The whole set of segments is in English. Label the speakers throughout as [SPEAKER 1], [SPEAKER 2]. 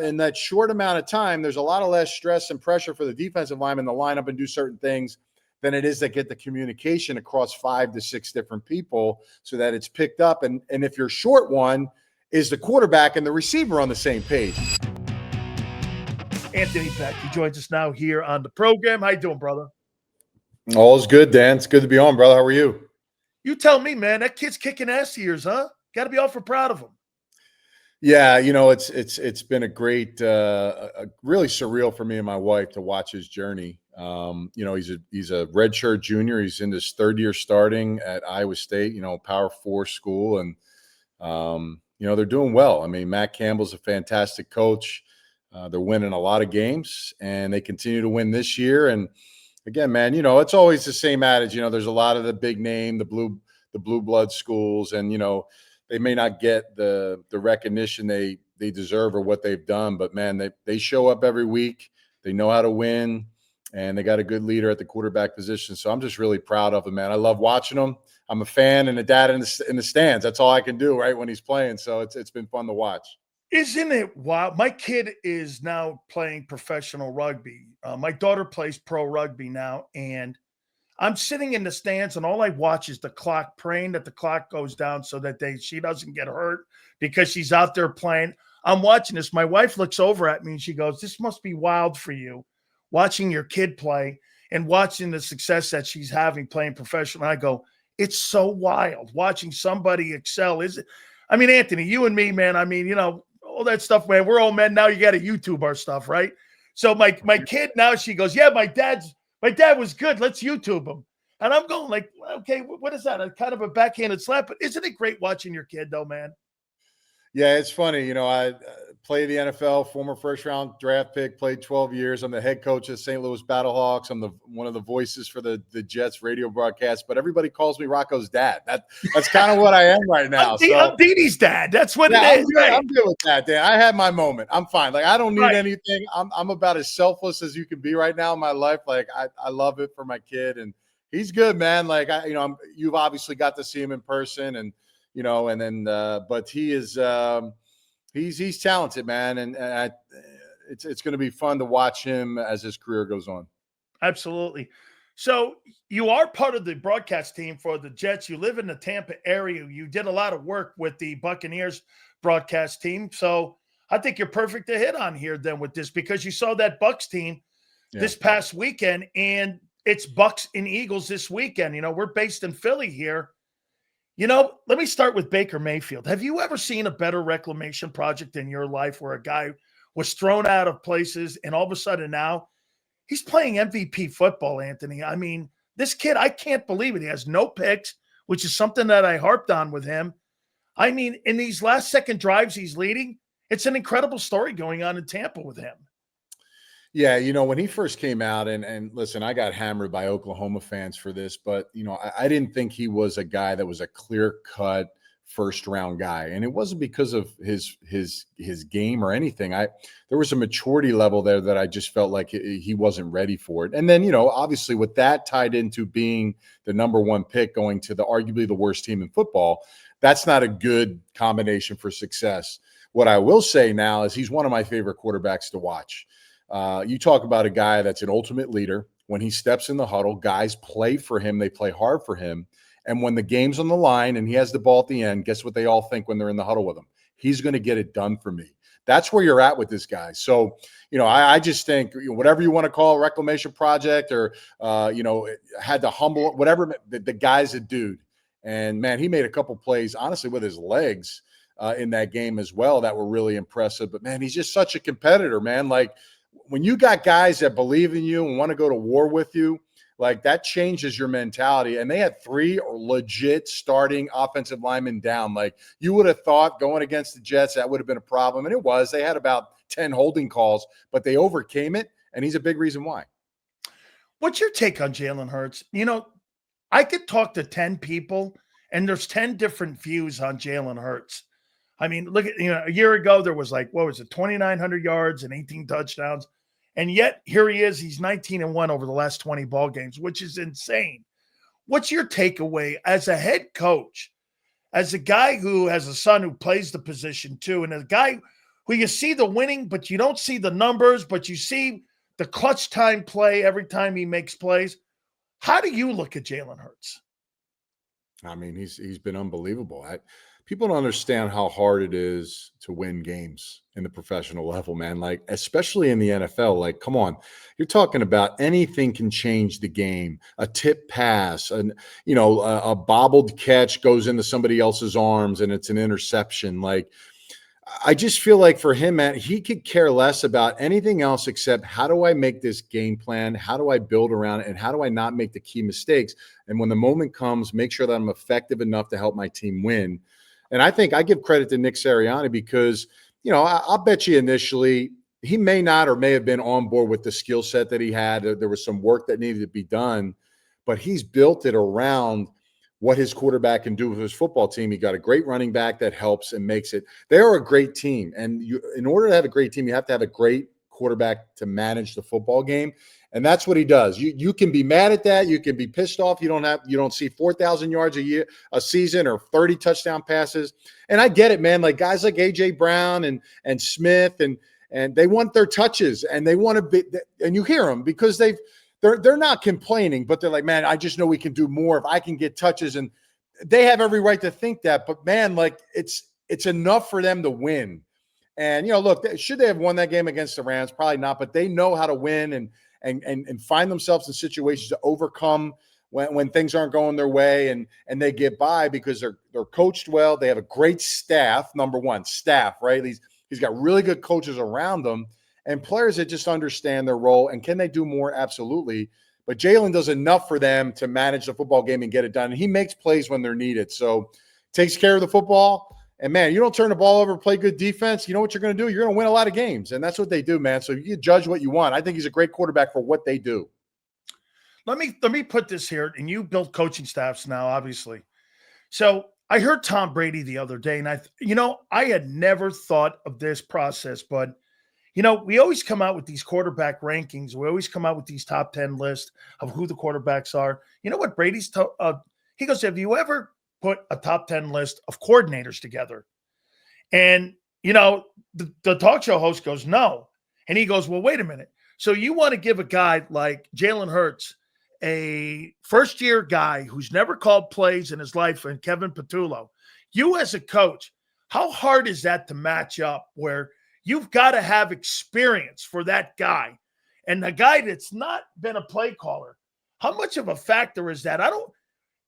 [SPEAKER 1] in that short amount of time, there's a lot of less stress and pressure for the defensive lineman to line up and do certain things than it is to get the communication across 5 to 6 different people so that it's picked up. And if your short one is the quarterback and the receiver on the same page.
[SPEAKER 2] Anthony Becht, he joins us now here on the program. How you doing, brother?
[SPEAKER 1] All's good, Dan. It's good to be on, brother. How are you?
[SPEAKER 2] You tell me, man. That kid's kicking ass of yours, huh? Got to be awful proud of him.
[SPEAKER 1] Yeah, it's been a great, really surreal for me and my wife to watch his journey. He's a redshirt junior. He's in his 3rd year starting at Iowa State, Power 4 school, and they're doing well. I mean, Matt Campbell's a fantastic coach. They're winning a lot of games, and they continue to win this year. And again, man, it's always the same adage. There's a lot of the big name, the blue blood schools, and they may not get the recognition they deserve or what they've done, but man, they show up every week. They know how to win, and they got a good leader at the quarterback position. So I'm just really proud of them, man. I love watching them. I'm a fan and a dad in the stands. That's all I can do, right, when he's playing. So it's been fun to watch.
[SPEAKER 2] Isn't it wild? My kid is now playing professional rugby. My daughter plays pro rugby now, and I'm sitting in the stands, and all I watch is the clock, praying that the clock goes down so that she doesn't get hurt because she's out there playing. I'm watching this. My wife looks over at me, and she goes, "This must be wild for you, watching your kid play and watching the success that she's having playing professional." And I go, "It's so wild watching somebody excel." Is it? I mean, Anthony, you and me, man, I mean, all that stuff, man, we're all men now. You got to YouTube our stuff, right? So my kid now, she goes, "Yeah, my dad was good. Let's YouTube him." And I'm going like, okay, what is that? A kind of a backhanded slap, but isn't it great watching your kid though, man?
[SPEAKER 1] Yeah, it's funny. I play the NFL, former 1st-round draft pick, played 12 years. I'm the head coach of St. Louis Battlehawks. I'm one of the voices for the Jets radio broadcast, but everybody calls me Rocco's dad. That's kind of what I am right now.
[SPEAKER 2] I'm Dede's dad. That's what it is.
[SPEAKER 1] I'm good with that, Dan. I had my moment. I'm fine. Like, I don't need anything. I'm about as selfless as you can be right now in my life. Like, I love it for my kid, and he's good, man. Like, you've obviously got to see him in person, and but he is, he's talented, man. And it's going to be fun to watch him as his career goes on.
[SPEAKER 2] Absolutely. So you are part of the broadcast team for the Jets. You live in the Tampa area. You did a lot of work with the Buccaneers broadcast team. So I think you're perfect to hit on here then with this, because you saw that Bucs team this past weekend, and it's Bucs and Eagles this weekend. We're based in Philly here. Let me start with Baker Mayfield. Have you ever seen a better reclamation project in your life where a guy was thrown out of places and all of a sudden now he's playing MVP football, Anthony? I mean, this kid, I can't believe it. He has no picks, which is something that I harped on with him. I mean, in these last second drives he's leading, it's an incredible story going on in Tampa with him.
[SPEAKER 1] Yeah, when he first came out, and listen, I got hammered by Oklahoma fans for this, but I didn't think he was a guy that was a clear-cut first-round guy, and it wasn't because of his game or anything. There was a maturity level there that I just felt like he wasn't ready for it. And then obviously with that tied into being the number 1 pick going to arguably the worst team in football, that's not a good combination for success. What I will say now is he's one of my favorite quarterbacks to watch. You talk about a guy that's an ultimate leader. When he steps in the huddle, guys play for him. They play hard for him. And when the game's on the line and he has the ball at the end, guess what they all think when they're in the huddle with him? He's going to get it done for me. That's where you're at with this guy. So, I just think whatever you want to call a reclamation project or, had to humble, whatever, the guy's a dude. And, man, he made a couple plays, honestly, with his legs in that game as well that were really impressive. But, man, he's just such a competitor, man. Like, when you got guys that believe in you and want to go to war with you, like that changes your mentality. And they had 3 legit starting offensive linemen down. Like you would have thought going against the Jets, that would have been a problem. And it was. They had about 10 holding calls, but they overcame it. And he's a big reason why.
[SPEAKER 2] What's your take on Jalen Hurts? I could talk to 10 people and there's 10 different views on Jalen Hurts. I mean, look at, a year ago, there was 2,900 yards and 18 touchdowns. And yet here he is. He's 19-1 over the last 20 ball games, which is insane. What's your takeaway as a head coach, as a guy who has a son who plays the position too, and a guy where you see the winning, but you don't see the numbers, but you see the clutch time play every time he makes plays. How do you look at Jalen Hurts?
[SPEAKER 1] I mean, he's been unbelievable. People don't understand how hard it is to win games in the professional level, man. Like, especially in the NFL. Like, come on, you're talking about anything can change the game. A tip pass, a bobbled catch goes into somebody else's arms, and it's an interception. Like, I just feel like for him, man, he could care less about anything else except how do I make this game plan? How do I build around it? And how do I not make the key mistakes? And when the moment comes, make sure that I'm effective enough to help my team win. And I think I give credit to Nick Sirianni because, I'll bet you initially he may not or may have been on board with the skill set that he had. There was some work that needed to be done, but he's built it around what his quarterback can do with his football team. He got a great running back that helps and makes it. They're a great team. And in order to have a great team, you have to have a great quarterback to manage the football game. And that's what he does. You can be mad at that. You can be pissed off. You don't see 4,000 yards a season or 30 touchdown passes. And I get it, man. Like guys like AJ Brown and Smith and they want their touches and they want to be, and you hear them because they're not complaining, but they're like, man, I just know we can do more if I can get touches. And they have every right to think that, but man, like it's enough for them to win. And, look, should they have won that game against the Rams? Probably not, but they know how to win and find themselves in situations to overcome when things aren't going their way and they get by because they're coached well. They have a great staff, number one, staff, right? He's got really good coaches around them. And players that just understand their role. And can they do more? Absolutely. But Jalen does enough for them to manage the football game and get it done. And he makes plays when they're needed. So takes care of the football. And, man, you don't turn the ball over, play good defense. You know what you're going to do? You're going to win a lot of games. And that's what they do, man. So you judge what you want. I think he's a great quarterback for what they do.
[SPEAKER 2] Let me put this here. And you build coaching staffs now, obviously. So I heard Tom Brady the other day. And I had never thought of this process, but we always come out with these quarterback rankings. We always come out with these top 10 lists of who the quarterbacks are. You know what Brady's he goes, have you ever put a top 10 list of coordinators together? And, the talk show host goes, no. And he goes, well, wait a minute. So you want to give a guy like Jalen Hurts, a first-year guy who's never called plays in his life, and Kevin Patullo, you as a coach, how hard is that to match up where you've got to have experience for that guy? And the guy that's not been a play caller, how much of a factor is that?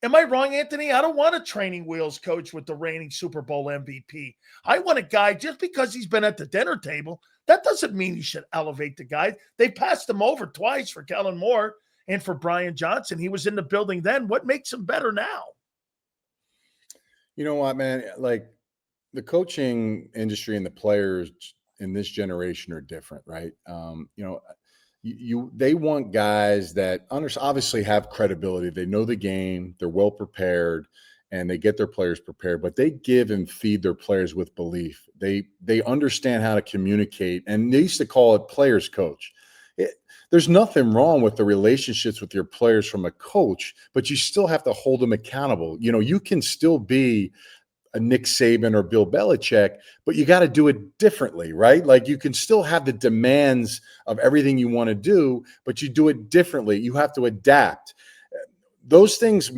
[SPEAKER 2] Am I wrong, Anthony? I don't want a training wheels coach with the reigning Super Bowl MVP. I want a guy just because he's been at the dinner table. That doesn't mean you should elevate the guy. They passed him over twice for Kellen Moore and for Brian Johnson. He was in the building then. What makes him better now?
[SPEAKER 1] You know what, man? Like the coaching industry and the players in this generation are different, right? They want guys that obviously have credibility. They know the game, they're well prepared, and they get their players prepared, but they give and feed their players with belief. They understand how to communicate, and they used to call it players coach. There's nothing wrong with the relationships with your players from a coach, but you still have to hold them accountable. You can still be a Nick Saban or Bill Belichick, but you got to do it differently, right? Like you can still have the demands of everything you want to do, but you do it differently. You have to adapt. Those things,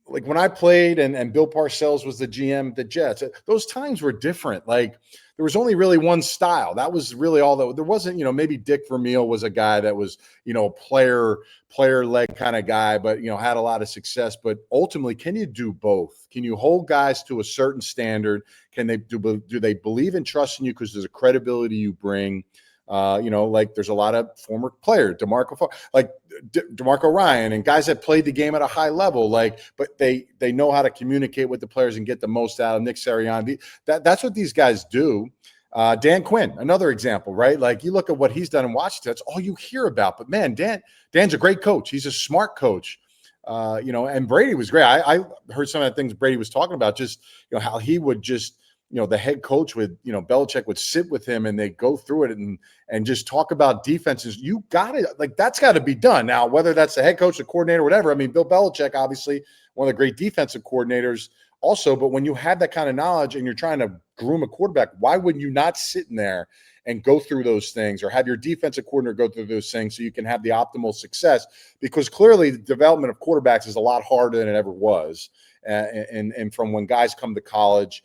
[SPEAKER 1] like when I played and Bill Parcells was the GM of the Jets, those times were different. Like there was only really one style. That was really all that there wasn't, maybe Dick Vermeil was a guy that was, a player-led kind of guy, but, had a lot of success. But ultimately, can you do both? Can you hold guys to a certain standard? Can they do they believe and trust in you because there's a credibility you bring? Like there's a lot of former players, DeMarco Ryan and guys that played the game at a high level, but they know how to communicate with the players and get the most out of Nick Sirianni. That's what these guys do. Dan Quinn, another example, right? Like you look at what he's done in Washington, that's all you hear about. But man, Dan's a great coach. He's a smart coach. And Brady was great. I heard some of the things Brady was talking about, just, how he would just, the head coach would, Belichick would sit with him and they go through it and just talk about defenses. You got it. Like that's got to be done. Now, whether that's the head coach, the coordinator, whatever. I mean, Bill Belichick, obviously one of the great defensive coordinators also, but when you have that kind of knowledge and you're trying to groom a quarterback, why wouldn't you not sit in there and go through those things, or have your defensive coordinator go through those things so you can have the optimal success? Because clearly the development of quarterbacks is a lot harder than it ever was. And from when guys come to college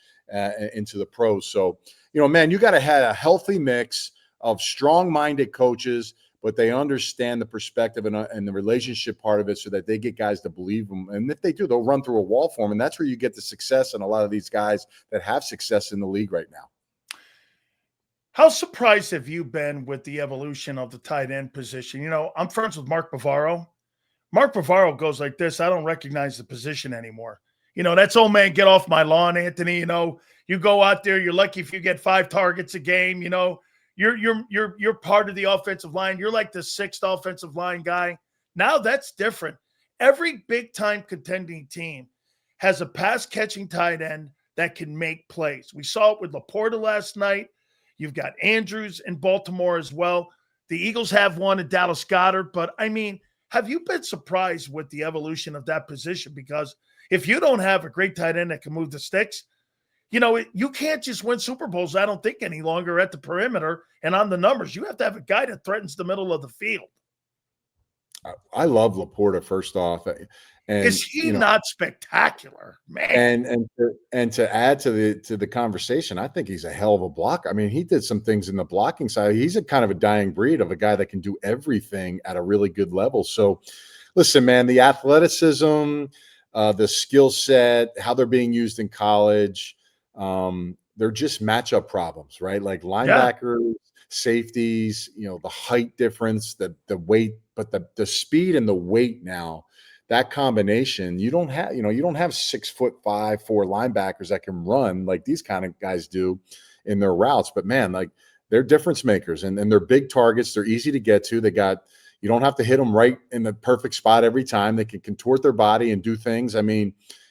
[SPEAKER 1] into the pros. So, man, you got to have a healthy mix of strong-minded coaches, but they understand the perspective and the relationship part of it so that they get guys to believe them. And if they do, they'll run through a wall for them. And that's where you get the success in a lot of these guys that have success in the league right now.
[SPEAKER 2] How surprised have you been with the evolution of the tight end position? I'm friends with Mark Bavaro. Mark Bavaro goes like this: I don't recognize the position anymore. That's old man, get off my lawn, Anthony. You go out there, you're lucky if you get 5 targets a game. You're part of the offensive line. You're like the 6th offensive line guy. Now that's different. Every big-time contending team has a pass-catching tight end that can make plays. We saw it with Laporta last night. You've got Andrews in Baltimore as well. The Eagles have one in Dallas Goedert. But, have you been surprised with the evolution of that position? Because if you don't have a great tight end that can move the sticks, you can't just win Super Bowls, I don't think, any longer at the perimeter and on the numbers. You have to have a guy that threatens the middle of the field.
[SPEAKER 1] I love Laporta, first off. And
[SPEAKER 2] is he not spectacular, man?
[SPEAKER 1] And to add to the conversation, I think he's a hell of a blocker. He did some things in the blocking side. He's a kind of a dying breed of a guy that can do everything at a really good level. So listen, man, the athleticism, the skill set, how they're being used in college, they're just matchup problems, right? Like linebackers, safeties, the height difference, the weight, but the speed and the weight now, that combination, you don't have 6'5", 4 linebackers that can run like these kind of guys do in their routes. But man, like, they're difference makers, and they're big targets. They're easy to get to. You don't have to hit them right in the perfect spot every time. They can contort their body and do things.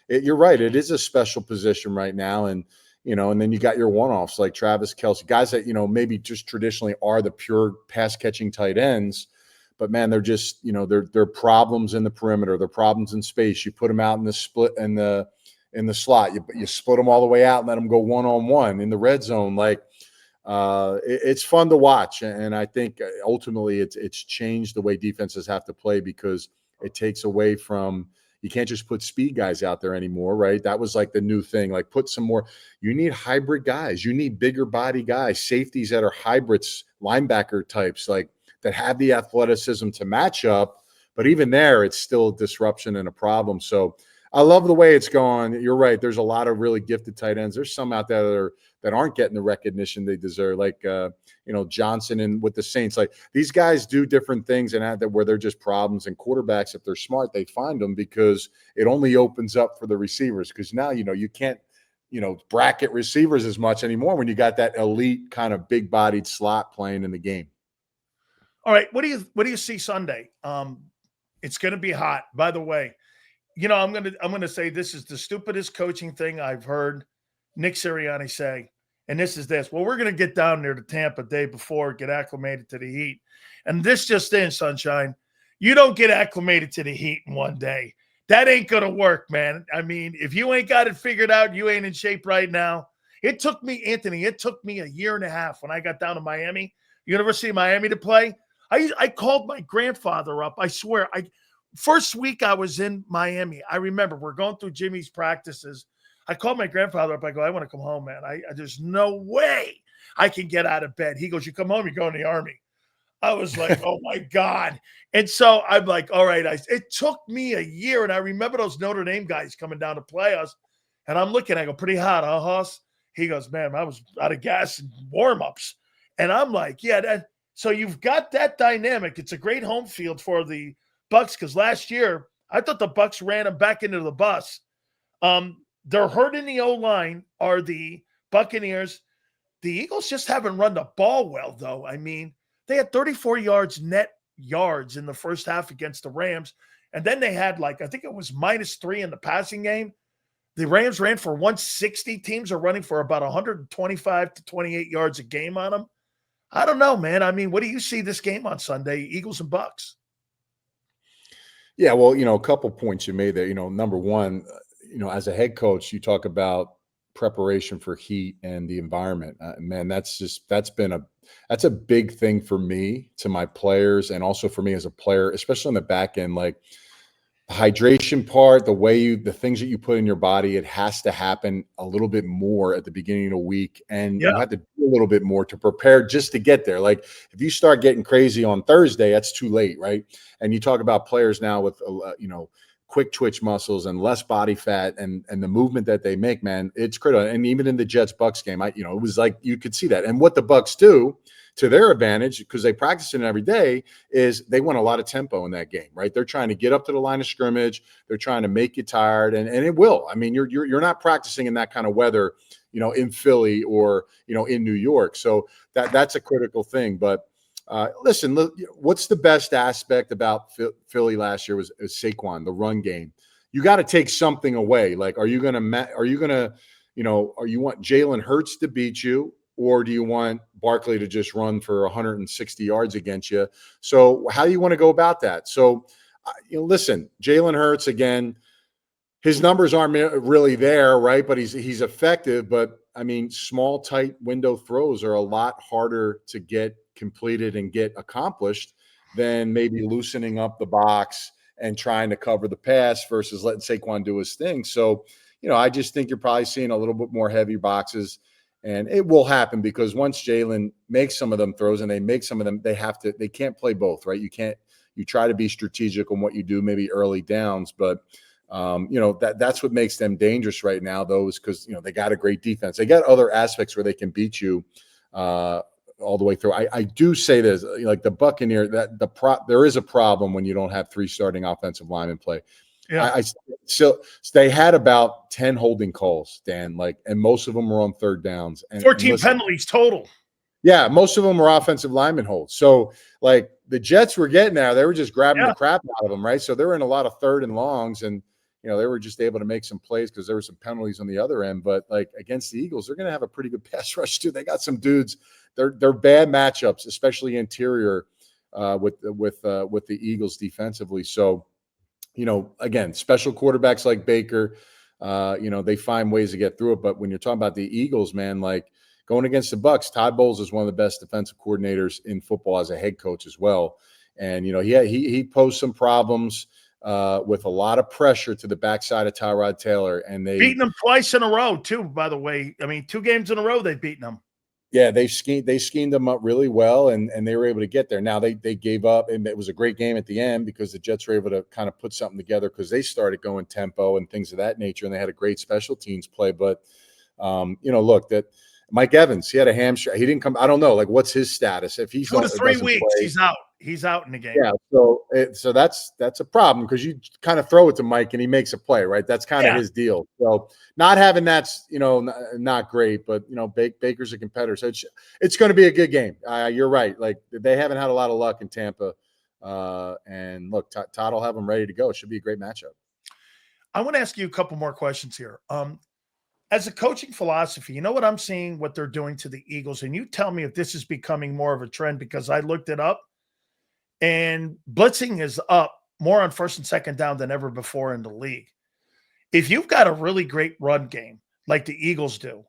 [SPEAKER 1] You're right. It is a special position right now. And then you got your one-offs like Travis Kelce, guys that, maybe just traditionally are the pure pass-catching tight ends. But man, they're just, they're problems in the perimeter. They're problems in space. You put them out in the split in the slot. You split them all the way out and let them go one-on-one in the red zone. Like, it's fun to watch. And I think ultimately it's changed the way defenses have to play, because it takes away from, you can't just put speed guys out there anymore, right? That was like the new thing. Like, put some more. You need hybrid guys. You need bigger body guys, safeties that are hybrids, linebacker types, like, that have the athleticism to match up. But even there, it's still a disruption and a problem. So I love the way it's gone. You're right. There's a lot of really gifted tight ends. There's some out there that aren't getting the recognition they deserve, like Johnson and with the Saints. Like, these guys do different things and where they're just problems. And quarterbacks, if they're smart, they find them, because it only opens up for the receivers. Because now you can't bracket receivers as much anymore when you got that elite kind of big-bodied slot playing in the game.
[SPEAKER 2] All right, what do you see Sunday? It's going to be hot. By the way, I'm going to say this is the stupidest coaching thing I've heard Nick Sirianni say, and this is this. Well, we're going to get down there to Tampa day before, get acclimated to the heat. And this just in, Sunshine, you don't get acclimated to the heat in one day. That ain't going to work, man. If you ain't got it figured out, you ain't in shape right now. It took me, Anthony, a year and a half when I got down to Miami, University of Miami, to play. I called my grandfather up. I swear, first week I was in Miami, I remember we're going through Jimmy's practices. I called my grandfather up. I go, I want to come home, man. There's no way I can get out of bed. He goes, you come home, you go in the Army. I was like, oh my God. And so I'm like, all right. It took me a year. And I remember those Notre Dame guys coming down to play us. And I'm looking, I go, pretty hot, huh, Hoss? He goes, man, I was out of gas and warm-ups. And I'm like, yeah, so you've got that dynamic. It's a great home field for the Bucs, because last year I thought the Bucs ran them back into the bus. They're hurt in the O-line are the Buccaneers. The Eagles just haven't run the ball well, though. They had 34 net yards in the first half against the Rams. And then they had I think it was -3 in the passing game. The Rams ran for 160. Teams are running for about 125 to 28 yards a game on them. I don't know, man. What do you see this game on Sunday, Eagles and Bucs?
[SPEAKER 1] Yeah, well, a couple points you made there. Number one, as a head coach, you talk about preparation for heat and the environment. Man, that's a big thing for me, to my players, and also for me as a player, especially on the back end. Like the hydration part, the things that you put in your body, it has to happen a little bit more at the beginning of the week, and
[SPEAKER 2] Yeah.
[SPEAKER 1] you have to do a little bit more to prepare just to get there. Like if you start getting crazy on Thursday, that's too late, right? And you talk about players now with quick twitch muscles and less body fat, and the movement that they make, man, it's critical. And even in the Jets Bucs game, it was like you could see that. And what the Bucs do to their advantage, because they practice it every day, is they want a lot of tempo in that game, right? They're trying to get up to the line of scrimmage. They're trying to make you tired, and it will. I mean, you're not practicing in that kind of weather, in Philly or in New York. So that's a critical thing. But listen, what's the best aspect about Philly last year was Saquon, the run game. You got to take something away. Like, are you want Jalen Hurts to beat you, or do you want Barkley to just run for 160 yards against you? So how do you want to go about that? So, listen, Jalen Hurts, again, his numbers aren't really there, right? But he's effective. But I mean, small, tight window throws are a lot harder to get completed and get accomplished than maybe loosening up the box and trying to cover the pass versus letting Saquon do his thing. So, I just think you're probably seeing a little bit more heavy boxes, and it will happen because once Jalen makes some of them throws and they make some of them, they can't play both, right? You try to be strategic on what you do, maybe early downs, but that's what makes them dangerous right now, though, is because, they got a great defense. They got other aspects where they can beat you all the way through. I do say this, like the Buccaneers, there is a problem when you don't have 3 starting offensive linemen play.
[SPEAKER 2] Yeah.
[SPEAKER 1] So they had about 10 holding calls, Dan, and most of them were on third downs. And
[SPEAKER 2] 14 penalties total.
[SPEAKER 1] Yeah, most of them were offensive lineman holds. So, the Jets were getting there. They were just grabbing the crap out of them, right? So they were in a lot of third and longs, and they were just able to make some plays because there were some penalties on the other end. But against the Eagles, they're going to have a pretty good pass rush too. They got some dudes. They're bad matchups, especially interior with the Eagles defensively. So, again, special quarterbacks like Baker, they find ways to get through it. But when you're talking about the Eagles, man, going against the Bucs, Todd Bowles is one of the best defensive coordinators in football as a head coach as well. And, he posed some problems with a lot of pressure to the backside of Tyrod Taylor. And they
[SPEAKER 2] beaten them twice in a row, too, by the way. I mean, 2 games in a row they've beaten them.
[SPEAKER 1] Yeah, they schemed them up really well, and they were able to get there. Now they gave up, and it was a great game at the end because the Jets were able to kind of put something together because they started going tempo and things of that nature, and they had a great special teams play. But look, that Mike Evans, he had a hamstring. He didn't come. I don't know, what's his status? If he's
[SPEAKER 2] 2 to 3 weeks,
[SPEAKER 1] play,
[SPEAKER 2] he's out. He's out in the game.
[SPEAKER 1] Yeah, so that's a problem because you kind of throw it to Mike and he makes a play, right? That's kind of his deal. So not having that's not great, but Baker's a competitor, so it's going to be a good game. You're right. They haven't had a lot of luck in Tampa, and look, Todd will have them ready to go. It should be a great matchup.
[SPEAKER 2] I want to ask you a couple more questions here. As a coaching philosophy, what I'm seeing, what they're doing to the Eagles, and you tell me if this is becoming more of a trend because I looked it up. And blitzing is up more on first and second down than ever before in the league. If you've got a really great run game like the Eagles do,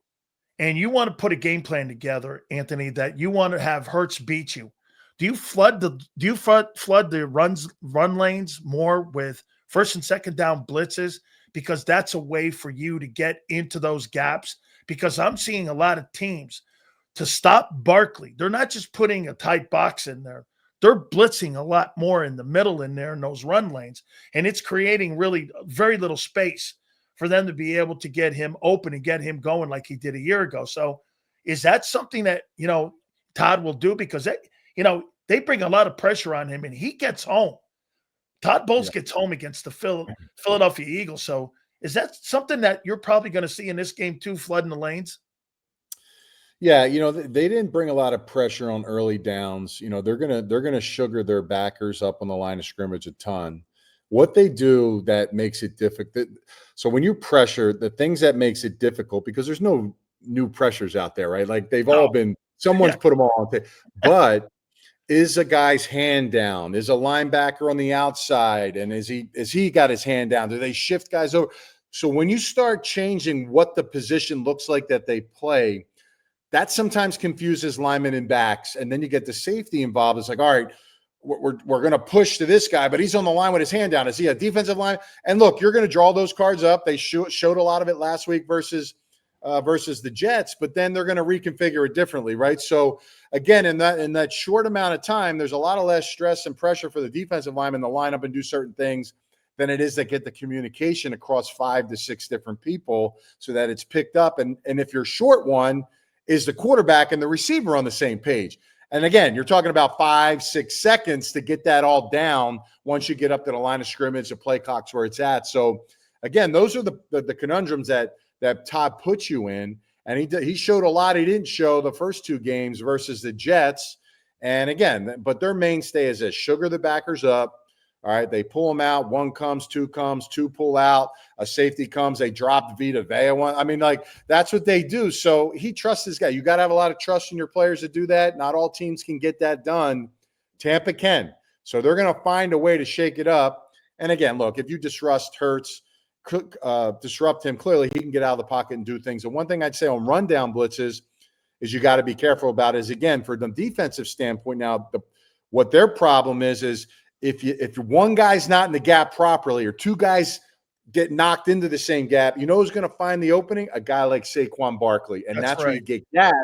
[SPEAKER 2] and you want to put a game plan together, Anthony, that you want to have Hurts beat you, do you flood the run lanes more with first and second down blitzes? Because that's a way for you to get into those gaps. Because I'm seeing a lot of teams to stop Barkley. They're not just putting a tight box in there. They're blitzing a lot more in the middle in there in those run lanes, and it's creating really very little space for them to be able to get him open and get him going like he did a year ago. So is that something that, Todd will do? Because, they bring a lot of pressure on him, and he gets home. Todd Bowles gets home against the Philadelphia Eagles. So is that something that you're probably going to see in this game too, flooding the lanes?
[SPEAKER 1] Yeah, they didn't bring a lot of pressure on early downs. They're gonna sugar their backers up on the line of scrimmage a ton. What they do that makes it difficult. So when you pressure, the things that makes it difficult, because there's no new pressures out there, right? They've all been, someone's put them all on. But is a guy's hand down? Is a linebacker on the outside, and is he got his hand down? Do they shift guys over? So when you start changing what the position looks like that they play, that sometimes confuses linemen and backs. And then you get the safety involved. It's like, all right, we're going to push to this guy, but he's on the line with his hand down. Is he a defensive line? And look, you're going to draw those cards up. They showed a lot of it last week versus the Jets, but then they're going to reconfigure it differently, right? So again, in that short amount of time, there's a lot of less stress and pressure for the defensive lineman to line up and do certain things than it is to get the communication across 5 to 6 different people so that it's picked up. And if you're short one, is the quarterback and the receiver on the same page. And again, you're talking about 5-6 seconds to get that all down once you get up to the line of scrimmage, the play clock's where it's at. So again, those are the conundrums that Todd puts you in. And he showed a lot he didn't show the first 2 games versus the Jets. And again, but their mainstay is this: sugar the backers up. All right, they pull them out. 1 comes, 2 comes, 2 pull out. A safety comes. They drop Vita Vea one. I mean, like, that's what they do. So he trusts this guy. You got to have a lot of trust in your players to do that. Not all teams can get that done. Tampa can. So they're going to find a way to shake it up. And again, look, if you disrupt Hurts, disrupt him, clearly he can get out of the pocket and do things. And one thing I'd say on rundown blitzes is you got to be careful about is, again, for the defensive standpoint now, what their problem is if one guy's not in the gap properly or 2 guys get knocked into the same gap, you know who's going to find the opening? A guy like Saquon Barkley. And that's right, where you get gassed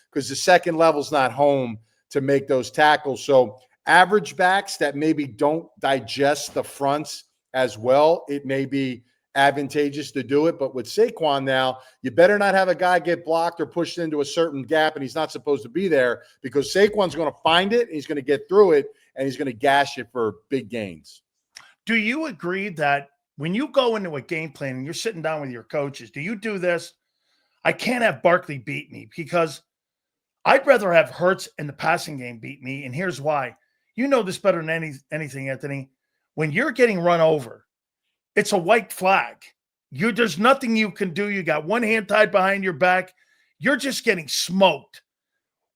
[SPEAKER 1] because the second level's not home to make those tackles. So average backs that maybe don't digest the fronts as well, it may be advantageous to do it. But with Saquon now, you better not have a guy get blocked or pushed into a certain gap and he's not supposed to be there, because Saquon's going to find it, and he's going to get through it, and he's going to gash you for big gains.
[SPEAKER 2] Do you agree that when you go into a game plan and you're sitting down with your coaches, do you do this? I can't have Barkley beat me because I'd rather have Hurts in the passing game beat me. And here's why. You know this better than anything, Anthony. When you're getting run over, it's a white flag. There's nothing you can do. You got one hand tied behind your back. You're just getting smoked.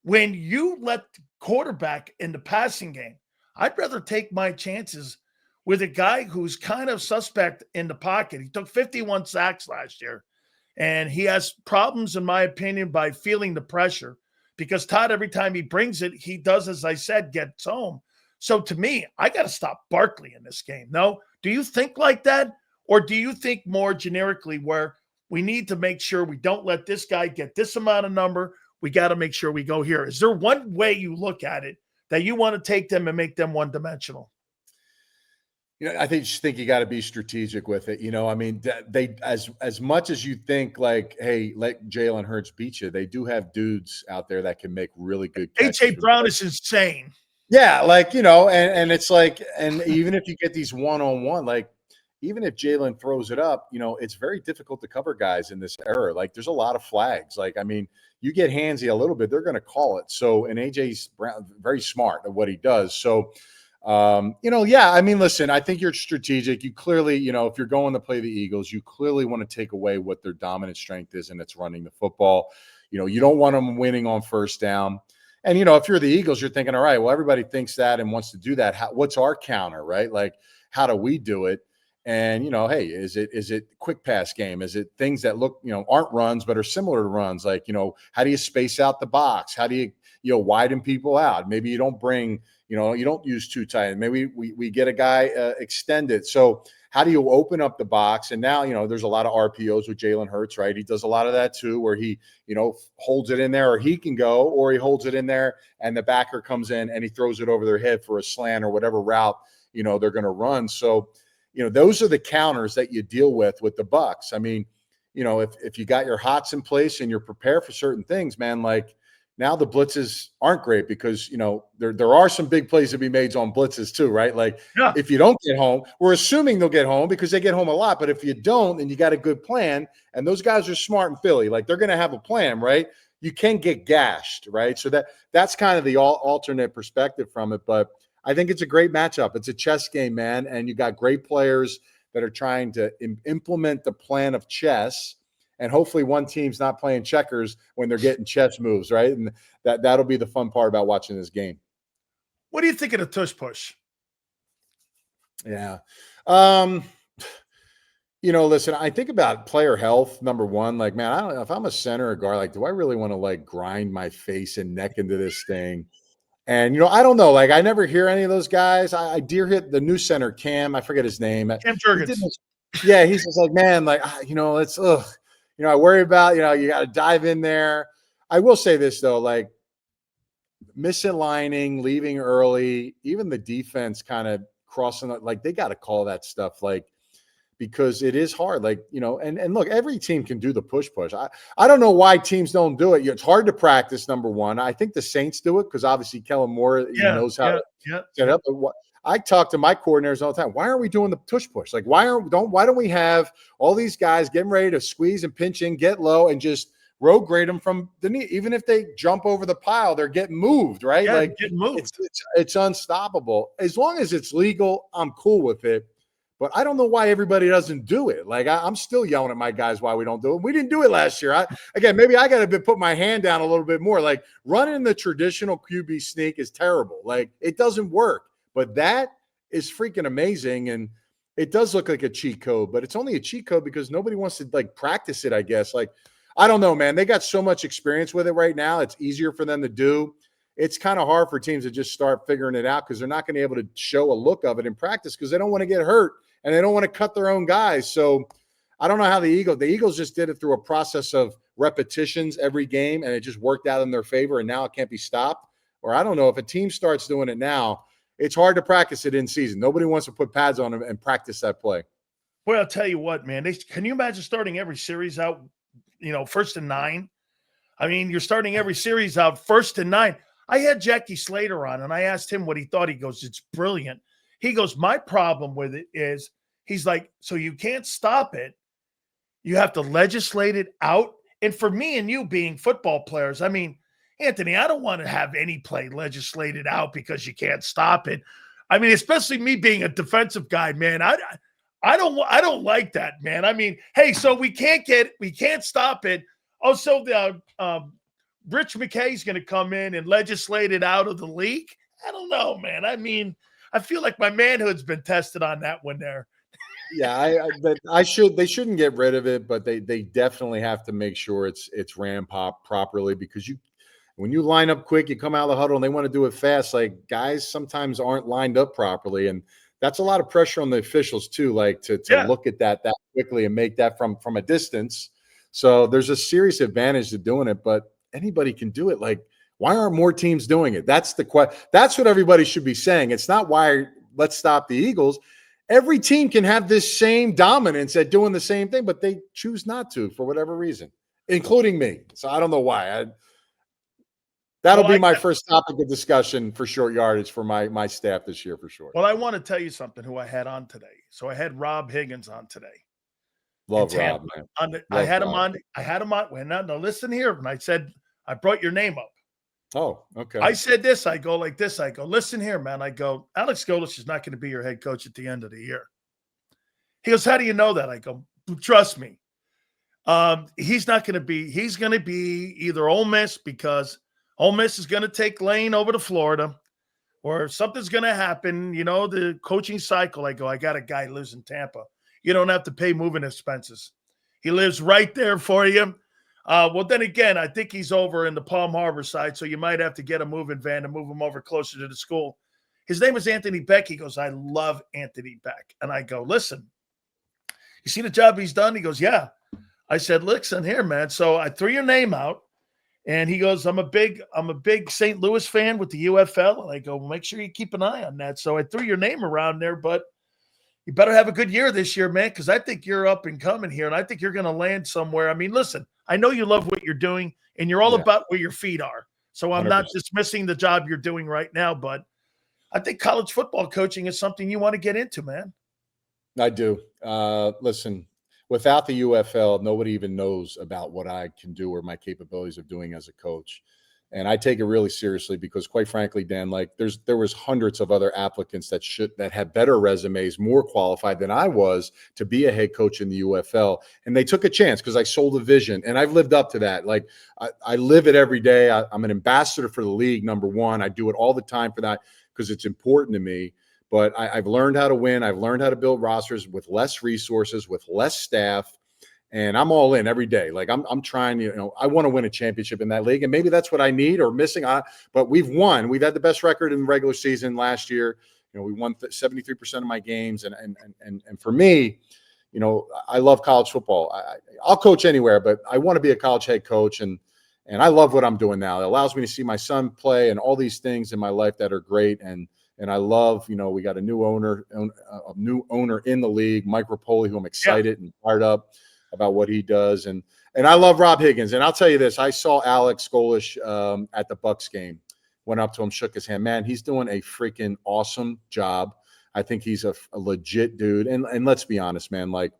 [SPEAKER 2] When you let the quarterback in the passing game, I'd rather take my chances with a guy who's kind of suspect in the pocket. He took 51 sacks last year, and he has problems, in my opinion, by feeling the pressure because Todd, every time he brings it, he does, as I said, gets home. So to me, I got to stop Barkley in this game. No? Do you think like that? Or do you think more generically where we need to make sure we don't let this guy get this amount of number? We got to make sure we go here. Is there one way you look at it that you want to take them and make them one-dimensional?
[SPEAKER 1] You know, I think you got to be strategic with it. You know, I mean, they as much as you think like, hey, let Jalen Hurts beat you, they do have dudes out there that can make really good catches.
[SPEAKER 2] A.J. Brown is insane.
[SPEAKER 1] Yeah, like, you know, and it's like, and even if you get these one-on-one, like, even if Jalen throws it up, you know, it's very difficult to cover guys in this era. Like, there's a lot of flags. Like, I mean, you get handsy a little bit, they're going to call it. So, and AJ's very smart at what he does. So, you know, yeah, I mean, listen, I think you're strategic. You clearly, you know, if you're going to play the Eagles, you clearly want to take away what their dominant strength is, and it's running the football. You know, you don't want them winning on first down. And, you know, if you're the Eagles, you're thinking, all right, well, everybody thinks that and wants to do that. What's our counter, right? Like, how do we do it? And, you know, hey, is it quick pass game? Is it things that look, you know, aren't runs, but are similar to runs? Like, you know, how do you space out the box? How do you widen people out? Maybe you don't bring, you know, you don't use too tight. Maybe we get a guy extended. So how do you open up the box? And now, you know, there's a lot of RPOs with Jalen Hurts, right? He does a lot of that too, where he, you know, holds it in there, or he can go, or he holds it in there and the backer comes in and he throws it over their head for a slant or whatever route, you know, they're going to run. So, you know, those are the counters that you deal with the Bucs. I mean, you know, if you got your hots in place and you're prepared for certain things, man, like now the blitzes aren't great because, you know, there are some big plays to be made on blitzes too, right? Like, yeah, if you don't get home, we're assuming they'll get home because they get home a lot. But if you don't and you got a good plan, and those guys are smart in Philly, like they're going to have a plan, right? You can get gashed, right? So that's kind of the alternate perspective from it. But I think it's a great matchup. It's a chess game, man. And you got great players that are trying to implement the plan of chess. And hopefully one team's not playing checkers when they're getting chess moves, right? And that'll be the fun part about watching this game.
[SPEAKER 2] What do you think of the tush push?
[SPEAKER 1] Yeah. Listen, I think about player health, number one. Like, man, I don't know if I'm a center or guard, like, do I really want to like grind my face and neck into this thing? And I don't know. Like, I never hear any of those guys. I dear hit the new center, Cam. I forget his name.
[SPEAKER 2] Cam
[SPEAKER 1] He did
[SPEAKER 2] Jurgens.
[SPEAKER 1] this. Yeah, he's just like, man, like, it's ugh. I worry about, you got to dive in there. I will say this though, like misaligning, leaving early, even the defense kind of crossing, like they got to call that stuff, like because it is hard. Like, and look, every team can do the push. I don't know why teams don't do it. It's hard to practice, number one. I think the Saints do it because obviously Kellen Moore knows how to set up. But I talk to my coordinators all the time. Why aren't we doing the push? Like, why don't we have all these guys getting ready to squeeze and pinch in, get low, and just road grade them from the knee? Even if they jump over the pile, they're getting moved, right?
[SPEAKER 2] Yeah,
[SPEAKER 1] like
[SPEAKER 2] getting moved.
[SPEAKER 1] It's unstoppable. As long as it's legal, I'm cool with it. But I don't know why everybody doesn't do it. Like, I'm still yelling at my guys why we don't do it. We didn't do it last year. Maybe I got to put my hand down a little bit more. Like, running the traditional QB sneak is terrible. Like, it doesn't work. But that is freaking amazing. And it does look like a cheat code, but it's only a cheat code because nobody wants to, like, practice it, I guess. Like, I don't know, man. They got so much experience with it right now. It's easier for them to do. It's kind of hard for teams to just start figuring it out because they're not going to be able to show a look of it in practice because they don't want to get hurt. And they don't want to cut their own guys. So I don't know how the Eagles just did it through a process of repetitions every game, and it just worked out in their favor, and now it can't be stopped. Or I don't know, if a team starts doing it now, it's hard to practice it in season. Nobody wants to put pads on them and practice that play.
[SPEAKER 2] Well, I'll tell you what, man. Can you imagine starting every series out, 1st and 9? I mean, you're starting every series out 1st and 9. I had Jackie Slater on, and I asked him what he thought. He goes, it's brilliant. He goes, my problem with it is, he's like, so you can't stop it. You have to legislate it out. And for me and you being football players, I mean, Anthony, I don't want to have any play legislated out because you can't stop it. I mean, especially me being a defensive guy, man, I don't like that, man. I mean, hey, so we can't stop it. Oh, so the Rich McKay's going to come in and legislate it out of the league. I don't know, man. I mean, I feel like my manhood's been tested on that one there.
[SPEAKER 1] Yeah, they shouldn't get rid of it, but they definitely have to make sure it's ran properly because when you line up quick, you come out of the huddle and they want to do it fast. Like, guys sometimes aren't lined up properly, and that's a lot of pressure on the officials too. Like to look at that quickly and make that from a distance. So there's a serious advantage to doing it, but anybody can do it. Like, why aren't more teams doing it? That's the question. That's what everybody should be saying. It's not why let's stop the Eagles. Every team can have this same dominance at doing the same thing, but they choose not to for whatever reason, including me. So I don't know why. That'll be my first topic of discussion for short yardage for my staff this year for sure.
[SPEAKER 2] Well, I want to tell you something who I had on today. So I had Rob Higgins on today.
[SPEAKER 1] Love Rob, man.
[SPEAKER 2] I had him on. Well, no, listen here. And I said, I brought your name up.
[SPEAKER 1] Oh, okay.
[SPEAKER 2] I said this. I go like this. I go, listen here, man. I go, Alex Golesh is not going to be your head coach at the end of the year. He goes, how do you know that? I go, trust me. He's not going to be. He's going to be either Ole Miss because Ole Miss is going to take Lane over to Florida, or something's going to happen. The coaching cycle. I go, I got a guy who lives in Tampa. You don't have to pay moving expenses. He lives right there for you. Well, then again, I think he's over in the Palm Harbor side, so you might have to get a moving van to move him over closer to the school. His name is Anthony Becht. He goes, I love Anthony Becht. And I go, listen, you see the job he's done? He goes, yeah. I said, listen here, man. So I threw your name out, and he goes, I'm a big St. Louis fan with the UFL. And I go, well, make sure you keep an eye on that. So I threw your name around there, but you better have a good year this year, man, because I think you're up and coming here, and I think you're going to land somewhere. I mean, listen, I know you love what you're doing, and you're all about where your feet are. So I'm 100%. Not dismissing the job you're doing right now, but I think college football coaching is something you want to get into, man.
[SPEAKER 1] I do. Listen, without the UFL, nobody even knows about what I can do or my capabilities of doing as a coach. And I take it really seriously because, quite frankly, Dan, like there was hundreds of other applicants that had better resumes, more qualified than I was to be a head coach in the UFL. And they took a chance because I sold a vision, and I've lived up to that. Like I live it every day. I'm an ambassador for the league, number one. I do it all the time for that because it's important to me. but I've learned how to win. I've learned how to build rosters with less resources, with less staff. And I'm all in every day. Like I'm trying, I want to win a championship in that league. And maybe that's what I need or missing. But we've won. We've had the best record in the regular season last year. We won 73% of my games. And for me, I love college football. I'll coach anywhere, but I want to be a college head coach. And I love what I'm doing now. It allows me to see my son play and all these things in my life that are great. And I love, we got a new owner in the league, Mike Rapoli, who I'm excited and fired up about what he does. And I love Rob Higgins. And I'll tell you this, I saw Alex Skolish at the Bucs game, went up to him, shook his hand. Man, he's doing a freaking awesome job. I think he's a legit dude. And let's be honest, man, like,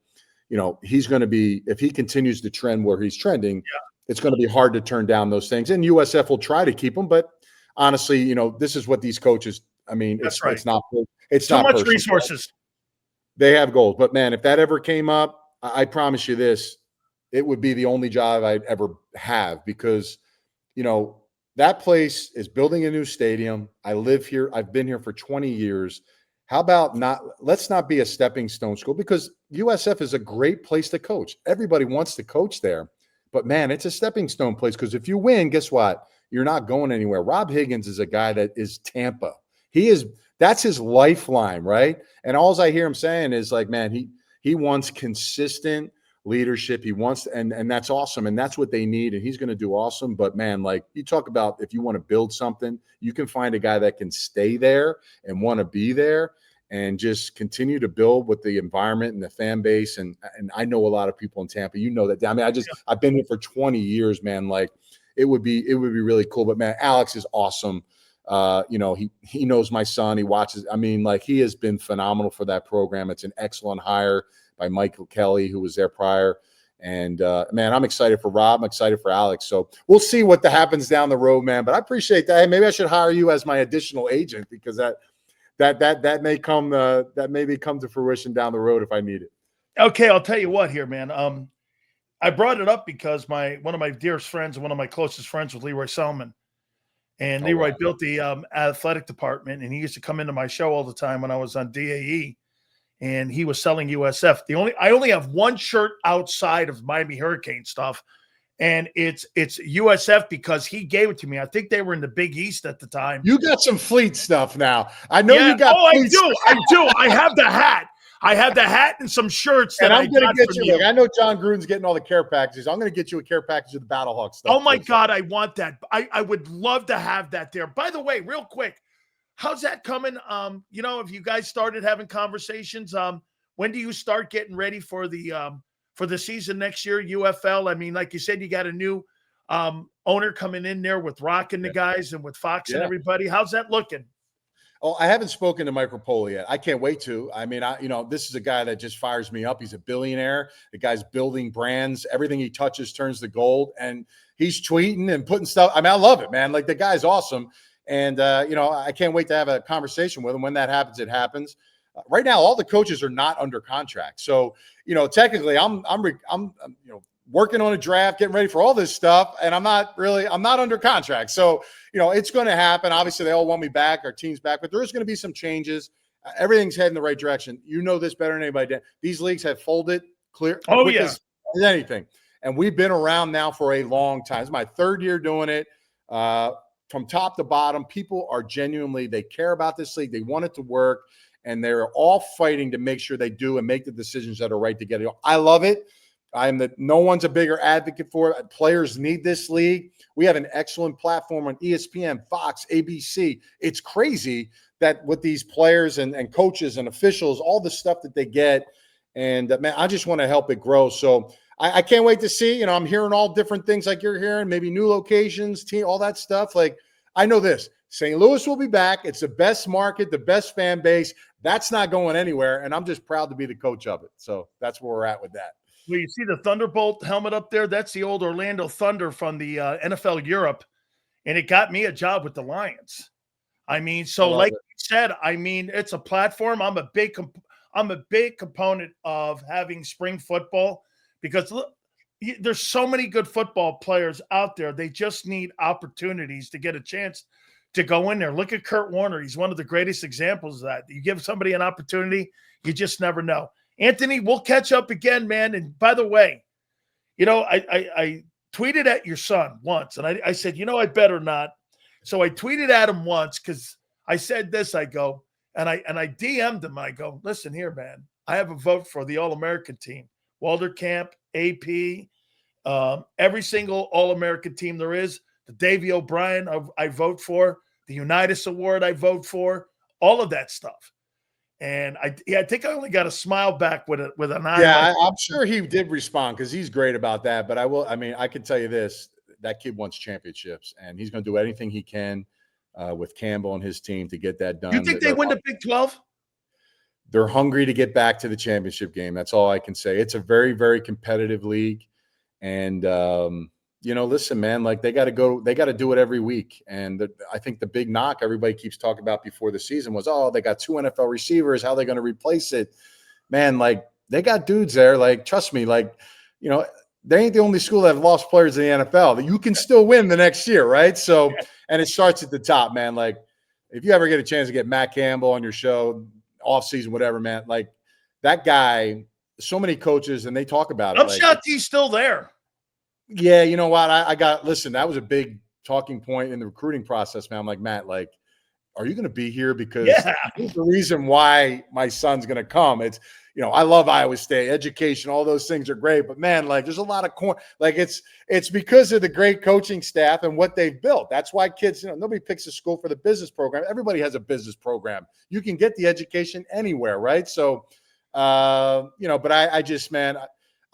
[SPEAKER 1] he's going to be, if he continues to trend where he's trending, it's going to be hard to turn down those things. And USF will try to keep him. But honestly, this is what these coaches, it's not too much personal.
[SPEAKER 2] Resources.
[SPEAKER 1] They have goals. But man, if that ever came up, I promise you this, it would be the only job I'd ever have because, that place is building a new stadium. I live here. I've been here for 20 years. How about let's not be a stepping stone school because USF is a great place to coach. Everybody wants to coach there. But man, it's a stepping stone place because if you win, guess what? You're not going anywhere. Rob Higgins is a guy that is Tampa. That's his lifeline, right? And all I hear him saying is like, man, he wants consistent leadership. He wants, and that's awesome. And that's what they need. And he's going to do awesome. But man, like you talk about, if you want to build something, you can find a guy that can stay there and want to be there and just continue to build with the environment and the fan base. And I know a lot of people in Tampa, that. I mean, I've been here for 20 years, man. Like it would be really cool. But man, Alex is awesome. He knows my son. He watches. I mean, like he has been phenomenal for that program. It's an excellent hire by Michael Kelly, who was there prior. And man, I'm excited for Rob. I'm excited for Alex. So we'll see what happens down the road, man. But I appreciate that. Hey, maybe I should hire you as my additional agent because that may come to fruition down the road if I need it.
[SPEAKER 2] Okay, I'll tell you what here, man. I brought it up because one of my dearest friends and one of my closest friends was Leroy Selman. And Leroy built the athletic department, and he used to come into my show all the time when I was on DAE, and he was selling USF. I only have one shirt outside of Miami Hurricane stuff, and it's USF because he gave it to me. I think they were in the Big East at the time.
[SPEAKER 1] You got some fleet stuff now. I know you got.
[SPEAKER 2] Oh, I do. I have the hat. I have the hat and some shirts that I'm going to
[SPEAKER 1] get you. Look, I know John Gruden's getting all the care packages. I'm going to get you a care package of the Battlehawk stuff.
[SPEAKER 2] Oh my God, I want that. I would love to have that there. By the way, real quick, how's that coming? If you guys started having conversations, when do you start getting ready for the season next year, UFL? I mean, like you said, you got a new owner coming in there with Rock and the guys and with Fox and everybody. How's that looking?
[SPEAKER 1] Oh, I haven't spoken to Mike Rapoli yet. I can't wait to. I mean, this is a guy that just fires me up. He's a billionaire. The guy's building brands. Everything he touches turns to gold. And he's tweeting and putting stuff. I mean, I love it, man. Like the guy's awesome. And, I can't wait to have a conversation with him. When that happens, it happens. Right now, all the coaches are not under contract. So, technically I'm working on a draft, getting ready for all this stuff. And I'm not under contract. So, it's going to happen. Obviously, they all want me back, our team's back, but there is going to be some changes. Everything's heading the right direction. You know this better than anybody. These leagues have folded clear. As anything. And we've been around now for a long time. It's my third year doing it. From top to bottom, people are they care about this league. They want it to work. And they're all fighting to make sure they do and make the decisions that are right to get it. I love it. No one's a bigger advocate for it. Players need this league. We have an excellent platform on ESPN, Fox, ABC. It's crazy that with these players and coaches and officials, all the stuff that they get. And man, I just want to help it grow. So I can't wait to see, I'm hearing all different things like you're hearing, maybe new locations, team, all that stuff. Like I know this, St. Louis will be back. It's the best market, the best fan base. That's not going anywhere. And I'm just proud to be the coach of it. So that's where we're at with that.
[SPEAKER 2] Well, you see the Thunderbolt helmet up there? That's the old Orlando Thunder from the NFL Europe, and it got me a job with the Lions. I mean, like you said, I mean, it's a platform. I'm a big component of having spring football because look, there's so many good football players out there. They just need opportunities to get a chance to go in there. Look at Kurt Warner. He's one of the greatest examples of that. You give somebody an opportunity, you just never know. Anthony, we'll catch up again, man. And by the way, I tweeted at your son once, and I said, I better not. So I tweeted at him once because I said this. I go, and I DM'd him. I go, listen here, man. I have a vote for the All-American team. Walter Camp, AP, every single All-American team there is. The Davey O'Brien I vote for. The Unitas Award I vote for. All of that stuff. And I think I only got a smile back with an eye.
[SPEAKER 1] Yeah, I'm sure he did respond because he's great about that. But I can tell you this, that kid wants championships, and he's going to do anything he can with Campbell and his team to get that done.
[SPEAKER 2] You think they win the Big 12?
[SPEAKER 1] They're hungry to get back to the championship game. That's all I can say. It's a very, very competitive league. And, listen, man, like they got to do it every week. And I think the big knock everybody keeps talking about before the season was, they got 2 NFL receivers. How are they going to replace it? Man, like they got dudes there. Like, trust me, like, they ain't the only school that have lost players in the NFL. You can still win the next year, right? So, and it starts at the top, man. Like, if you ever get a chance to get Matt Campbell on your show, off season, whatever, man, like that guy, so many coaches, and they talk about it.
[SPEAKER 2] I'm shocked he's still there.
[SPEAKER 1] Yeah, you know what? Listen, that was a big talking point in the recruiting process, man. I'm like, Matt, like, are you going to be here? Because here's the reason why my son's going to come. It's, I love Iowa State, education, all those things are great, but man, like there's a lot of like it's because of the great coaching staff and what they've built. That's why kids, nobody picks a school for the business program. Everybody has a business program. You can get the education anywhere, right? So, but I just, man,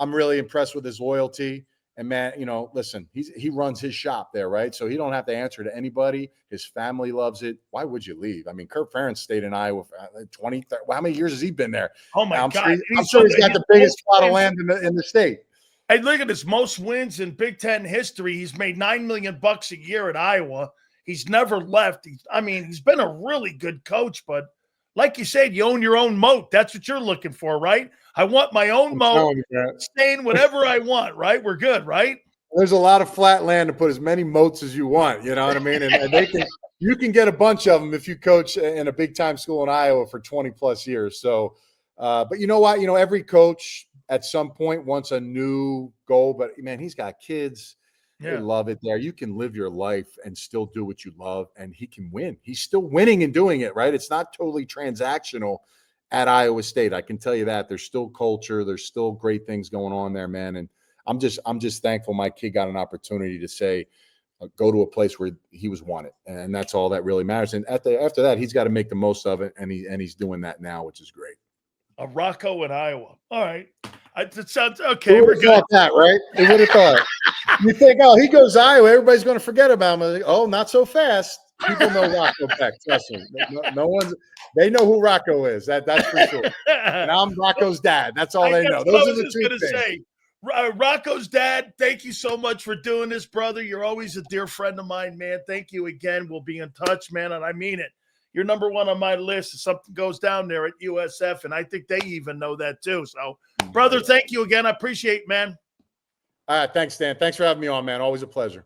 [SPEAKER 1] I'm really impressed with his loyalty. And man, listen, he runs his shop there, right? So he don't have to answer to anybody. His family loves it. Why would you leave? I mean, Kirk Ferentz stayed in Iowa for 20, 30, how many years has he been there?
[SPEAKER 2] Oh my God.
[SPEAKER 1] I'm sure he's got the biggest plot of land in the state.
[SPEAKER 2] Hey, look at this, most wins in Big Ten history. He's made $9 million a year at Iowa. He's never left. He's been a really good coach, but like you said, you own your own moat. That's what you're looking for, right? I want my own moat, staying whatever I want, right? We're good, right?
[SPEAKER 1] There's a lot of flat land to put as many moats as you want, you know what I mean? And you can get a bunch of them if you coach in a big-time school in Iowa for 20-plus years. So, but you know what? Every coach at some point wants a new goal, but, man, he's got kids. Yeah. They love it there. You can live your life and still do what you love, and he can win. He's still winning and doing it, right? It's not totally transactional at Iowa State. I can tell you that. There's still culture. There's still great things going on there, man. And I'm just thankful my kid got an opportunity to say, go to a place where he was wanted. And that's all that really matters. And after that, he's got to make the most of it, and he's doing that now, which is great.
[SPEAKER 2] Rocco in Iowa. All right. It sounds okay. We're good.
[SPEAKER 1] That, right? Who would have thought? You think, he goes to Iowa, everybody's going to forget about him. Like, not so fast. People know Rocco Becht. Trust me. They know who Rocco is. That's for sure. And I'm Rocco's dad. That's all they know. Those are the two things.
[SPEAKER 2] Rocco's dad, thank you so much for doing this, brother. You're always a dear friend of mine, man. Thank you again. We'll be in touch, man, and I mean it. You're number one on my list if something goes down there at USF, and I think they even know that too. So, brother, thank you again. I appreciate it, man.
[SPEAKER 1] All right, thanks, Dan. Thanks for having me on, man. Always a pleasure.